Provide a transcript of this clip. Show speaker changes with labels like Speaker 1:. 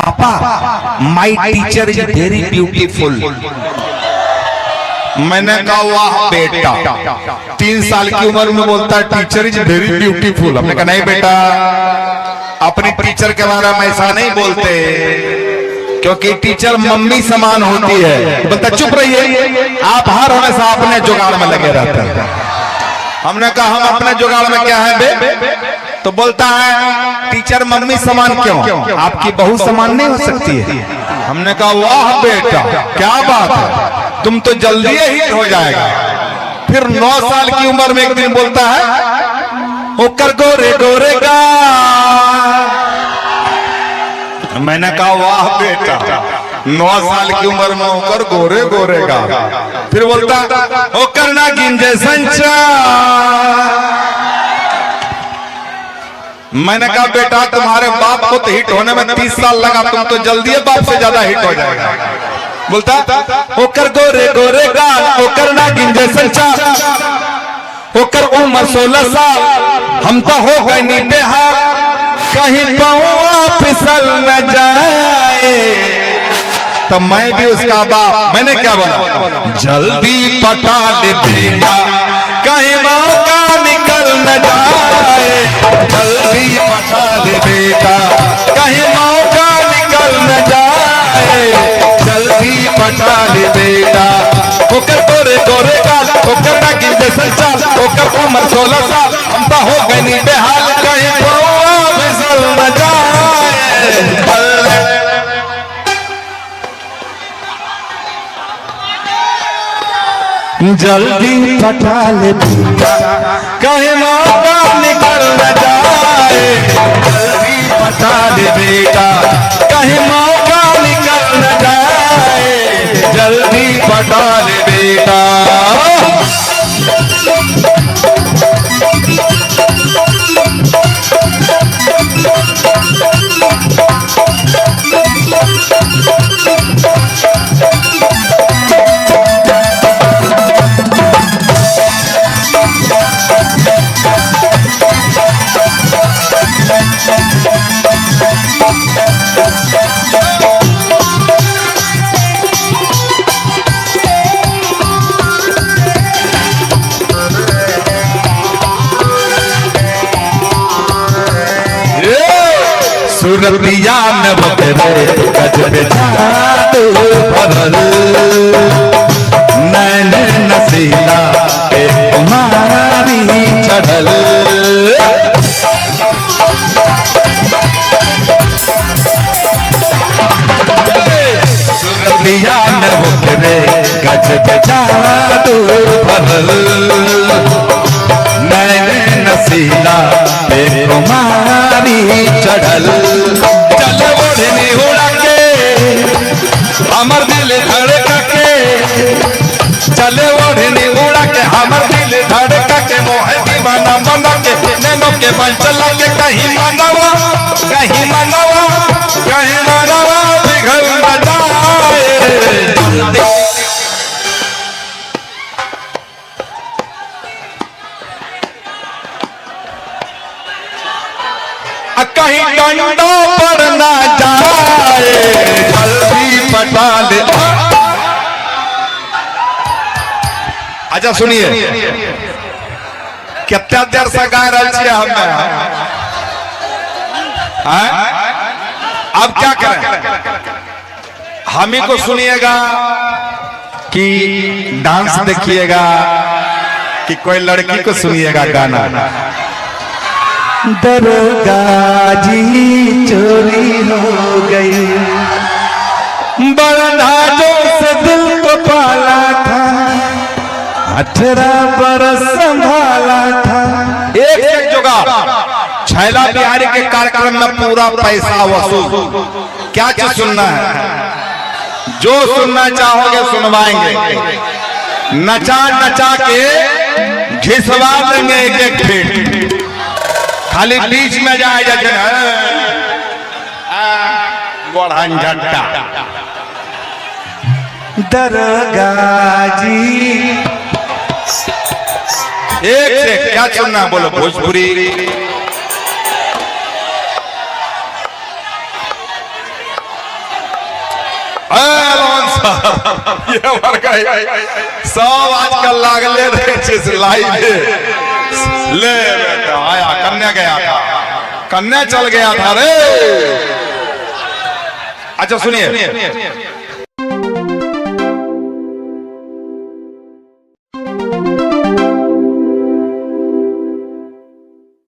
Speaker 1: पापा my teacher is very beautiful. मैंने कहा वाह बेटा, 3 साल की उम्र में बोलता है टीचर इज वेरी ब्यूटीफुल। हमने कहा नहीं बेटा, अपनी टीचर के बारे में ऐसा नहीं बोलते, क्योंकि टीचर मम्मी समान होती है। बोलता चुप रहिए, आप हर हमेशा अपने जुगाड़ में लगे रहते हैं। हमने कहा हम अपने जुगाड़ में क्या है बे? तो बोलता है टीचर मम्मी समान क्यों, आपकी बहू समान नहीं हो सकती है। हमने कहा वाह बेटा क्या बात है, तुम तो जल्दी हिट हो जाएगा। फिर 9 साल की उम्र में एक दिन बोलता है होकर गोरे गोरे का। मैंने कहा वाह बेटा, 9 साल की उम्र में होकर गोरे गोरे का। फिर बोलता होकर ना गिंजे संचा। मैंने कहा बेटा तुम्हारे बाप को तो हिट होने में 30 साल लगा, तुम तो जल्दी बाप से ज्यादा हिट हो जाएगा। बोलता होकर गोरे गोरे गाल, होकर ना गिंजे संचार, होकर उम्र 16 साल, हम तो हो गए नी बेहाल, कहीं पाँव फिसल न जाए। तो मैं भी उसका बाप, मैंने क्या बोला, जल्दी पटा ले बेटा, कहीं मौका निकल न जाए। जल्दी पटा ले बेटा, कहीं मौका निकल न जाए। जल्दी पटा ले बेटा, होकर गोरे गोरे गाल, होकर ना गिंजे संचार, होकर उम्र 16 साल, हम तो हो गए नी बेहाल, कहीं पाँव फिसल न जाए। जल्दी पटा ले बेटा, कहीं मौका निकल न जाए। जल्दी पटा ले बेटा, कहीं मौका निकल न जाए। जल्दी पटा ले बेटा। सूरतिया में बकरे गजब जादू भरल, नैन नसीला पे तुम्हारी चढ़ल। सूरतिया में बकरे गजब जादू भरल, नैन नसीला पे तुम्हारी चढ़ल। चले ओढ़नी उड़ा के हमर दिल धड़का के, चले ओढ़नी उड़ा के हमर दिल धड़का के, मोहे दीवाना बना के, नैनों के बल चला के, कहीं मनवा कहीं मनवा कहीं मनवा बिगड़ न जाए। कहीं डंडा पर ना जाए। जल्दी पटा ले। अच्छा सुनिए, कितना देर से गा रहे थे हम। अब क्या करें, हम ही को सुनिएगा कि डांस देखिएगा, कि कोई लड़की को सुनिएगा गाना। दरोगा जी चोरी हो गई, बरनाजों से दिल को पाला था, 18 बरस संभाला था। एक जुगाड़, छैला बिहारी के कार्यक्रम में पूरा पैसा वसूल। क्या चीज सुनना है, जो सुनना चाहोगे सुनवाएंगे। नचा नचा के घिसवा देंगे एक एक फेट, खाली बीच में जाए बढ़न झट्टा। दरोगा जी एक से क्या सुनना, बोलो भोजपुरी। ये हमार का सब आजकल लागले रहे लाइव ले बेटा आया कन्या गया था, कन्या चल गया था रे। अच्छा सुनिए